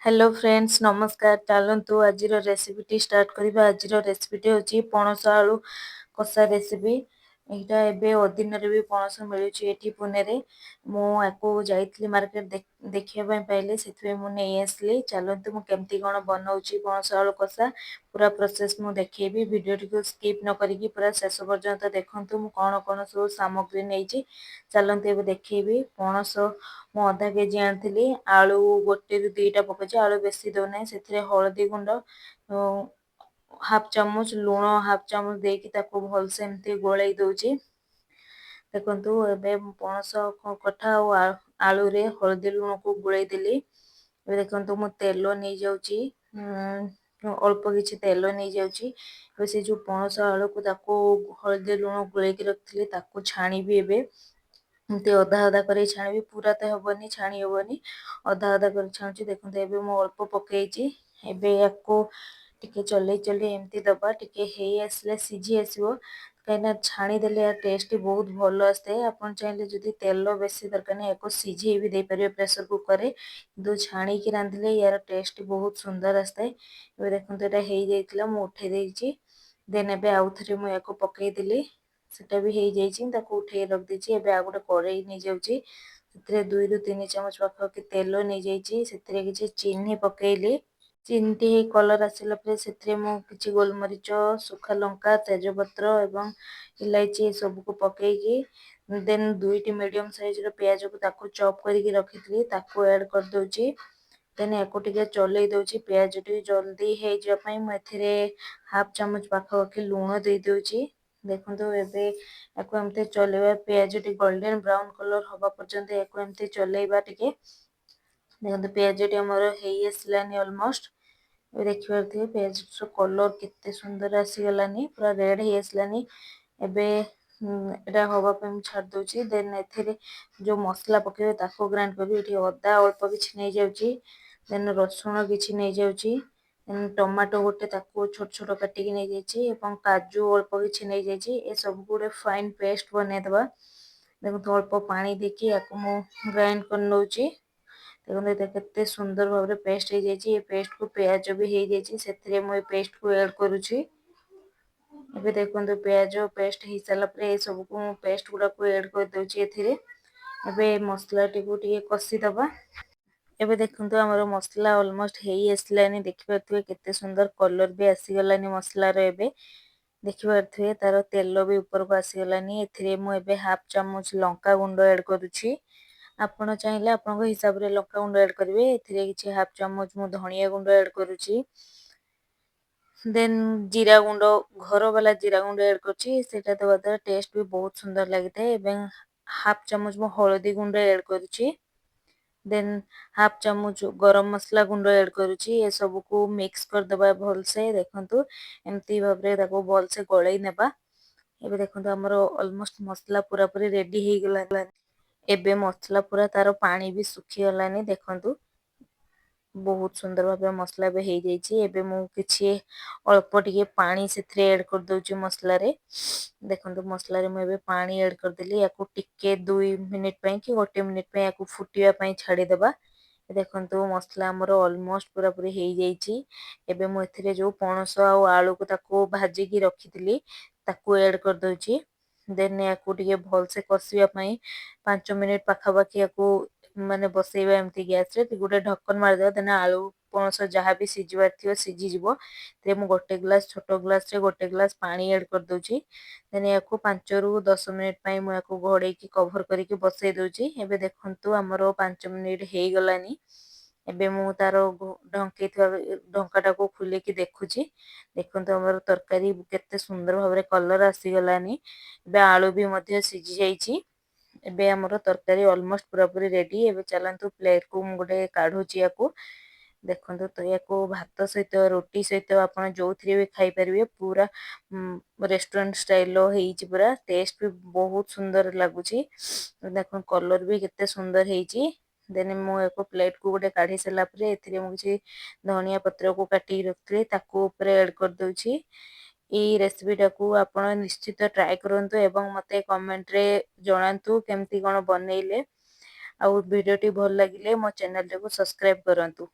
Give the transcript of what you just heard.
Hello friends नमस्कार। चलतु आज रेसिपीटी स्टार्ट करवा। आज रेसिपीटी हूँ पणस आलू कषा रेसिपी। यहाँ एवं अदिन भी पणस मिलूँ पुणे रे। मुझे जाइली मार्केट देखा पाइली से मुझे आसली। चलतु मुझे कौन बनाऊँगी पणस आलू कषा पूरा प्रोसेस मुझे देखी। वीडियो टी स्किप न करी पूरा शेष पर्यंत देखूँ मु कौन कौन सब सामग्री नहीं। चलते ए देखी पणस मु अधा केजी आनी आलू गोटे रु दुईटा पकाई आलू बेसी दौना से हलदी गुंड हाफ चामच लुण हाफ चामच देकी भलसे एमती गोलाई दौची। देखु ए पणस कठा आलू रे हलदी लुण को गोलाई देली। देखु मु तेल नहीं जाऊँगी अल्प किसी तेल नहीं जाऊँगी। से जो पणस आलू को हलदी लुण गोल रखी छाणी एवं एमती अधा अधा कर छाणी पूरा तो हेनी छाणी हेनी अधा अधा कर छाणुची। देखो ये मु अल्प पकई या टिके चल चल एमती दबा टे आसले सीझी आसो कहीं छाणी देले टेस्ट बहुत भल आसता है। आपन चाहिए जदि तेल बेसी दरकार नहीं या सीझे भी दे पारे प्रेशर कुकर रे किंतु छाणी की रांधिले यार टेस्ट बहुत सुंदर आसता है। ये देखो यहाँ हो उठे देती देन ए आउ थे मुझे पकई देली सेटा भी हो जाइए उठे रखी। एवं आ गए कड़े नहीं जाऊँगी से 2 ରୁ 3 ଚାମଚ पाखा तेल नहीं जाइए से किसी चीनी पकेली। चीनी टी कलर आसला से किसी गोलमरीच सुखा लंका तेजपत्र एवं इलायची सबको पकईकी देन 2टी मीडियम साइज पियाज को चॉप करके रखी ऐड कर दूची। देन या चल दूची पियाज टी जल्दी होने हाफ चामच पाखापाखि लुण दे दूची। देखो एमती चलेबा पियाज टी गोल्डन ब्राउन कलर हवा पर्यंत एमती चलेबा टिके। देखो पियाज टी आमर हो आसलानी ऑलमोस्ट देखिए पियाज कलर केते सुंदर आसीगलानी पूरा रेड हो आसलानी। एबे हवापाई छाड़ दूची देन ए जो मसला पकेबे ताको ग्राइंड कर अदा अल्प किसी नहीं जाऊँगी देन रसुण किसी नहीं जाऊँगी टमाटो गोटे छोट छोट काटिकी नहीं जाइए काजू अल्प किसी नहीं जाइए सब गोटे फाइन पेस्ट बनईदबा। देखो अल्प पानी देकी ग्राइंड कर नौची। देखो केते सुंदर भाव में पेस्ट हो जाइए पेस्ट को प्याज भी हो जाइए से मुझे पेस्ट को ऐड करुँची। ଏବେ ଦେଖନ୍ତୁ ପିଆଜ ପେଷ୍ଟ ହେଇସାରିଲା ପରେ ଏ ସବୁକୁ ମୁଁ ପେଷ୍ଟ ଗୁଡାକୁ ଏଡ୍ କରିଦେଉଛି ଏଥିରେ। ଏବେ ମସଲାଟିକୁ ଟିକେ କଷିଦବା। ଏବେ ଦେଖନ୍ତୁ ଆମର ମସଲା ଅଲମୋଷ୍ଟ ହେଇ ଆସିଲାନି ଦେଖିପାରୁଥିବେ କେତେ ସୁନ୍ଦର କଲର ବି ଆସିଗଲାନି ମସଲାର। ଏବେ ଦେଖିପାରୁଥିବେ ତାର ତେଲ ବି ଉପରକୁ ଆସିଗଲାନି। ଏଥିରେ ମୁଁ ଏବେ ହାଫ ଚାମଚ ଲଙ୍କା ଗୁଣ୍ଡ ଏଡ୍ କରୁଛି। ଆପଣ ଚାହିଁଲେ ଆପଣଙ୍କ ହିସାବରେ ଲଙ୍କା ଗୁଣ୍ଡ ଏଡ୍ କରିବେ। ଏଥିରେ କିଛି ହାଫ ଚାମଚ ମୁଁ ଧନିଆ ଗୁଣ୍ଡ ଏଡ୍ କରୁଛି। देन जीरा गुंड घर वाला जीरा गुंड एड करछि सेटा देवा द्वारा टेस्ट भी बहुत सुंदर लगता है। हाफ चामच मु हळदी गुंड एड करछि। देन हाफ चामच गरम मसला गुंड एड करुछि। ये सब को मिक्स कर दबा भल से। देखंतु एमती भाबरे ताको भल से गळै नेबा। एबे देखंतु हमर ऑलमोस्ट मसला पूरा पूरी रेडी हे गेला। एबे मसला पूरा तार पानी भी सुखी गलानी देखंतु बहुत सुंदर भाव मसला भी हो जाइए। मु किछि अल्प टिके पानी से ऐड कर दूची मसला रे। देखंतु मसला रे मु पानी ऐड कर देली याकू टिके 2 मिनिट पई कि 1 मिनिट पई याकू फुटिया पई छाड़ी देबा। देखंतु मसला हमर ऑलमोस्ट पूरा पूरी हो जाइए। एबे मु एथिरे जो पणस आ आलू को ताको भाजी की रखितली ताको ऐड कर दूची। देन याकू टिके भल से कसिया पई 5 मिनिट पाखापाखि याकू माने बसेबा एमती गैस रे गोटे ढक्कन मार देबा। देन आलू पणस जहाँ भी सिझिबार थियो सिझी जिवो। ते मु गोटे ग्लास छोट ग्लास रे गोटे ग्लास पानी ऐड कर दूची। देन याकू 5 ରୁ 10 मिनिट पई मु याकू घोड़े की कवर करके बसई दूची। एबे देखंतु हमरो 5 मिनिट हे गलानी। एबे मु तारो ढंकाटा को खुले की देखुची। देखंतु हमर तरकारी केते सुंदर भाबरे कलर आसी गलानी। एबे आलू भी मध्य सिझी जाईची। एबे हमरो तरकारी ऑलमोस्ट पूरा पूरी रेडी। एबे चलंतु प्लेट को मु गोटे काढुची याकू। देखंतु तो याकू भात सहित रोटी सहित आपण जोथरे भी खाई परिबे। पूरा रेस्टोरेंट स्टाइल रो हेइची पूरा टेस्ट भी बहुत सुंदर लागुची। देखो कलर भी केते सुंदर हेइची। देन मु एको प्लेट को गोटे काढी सला परे एथिरे मु किछि धनिया पत्र को काटी रखले ताको ऊपर ऐड कर दोछि। ई रेसिपी टाकू आपण निश्चित ट्राई करंतु एवं मते कमेंट रे जणांतु केमती कोन बनेइले। आ वीडियो टी भल लागिले मो चैनल को सब्सक्राइब करंतु।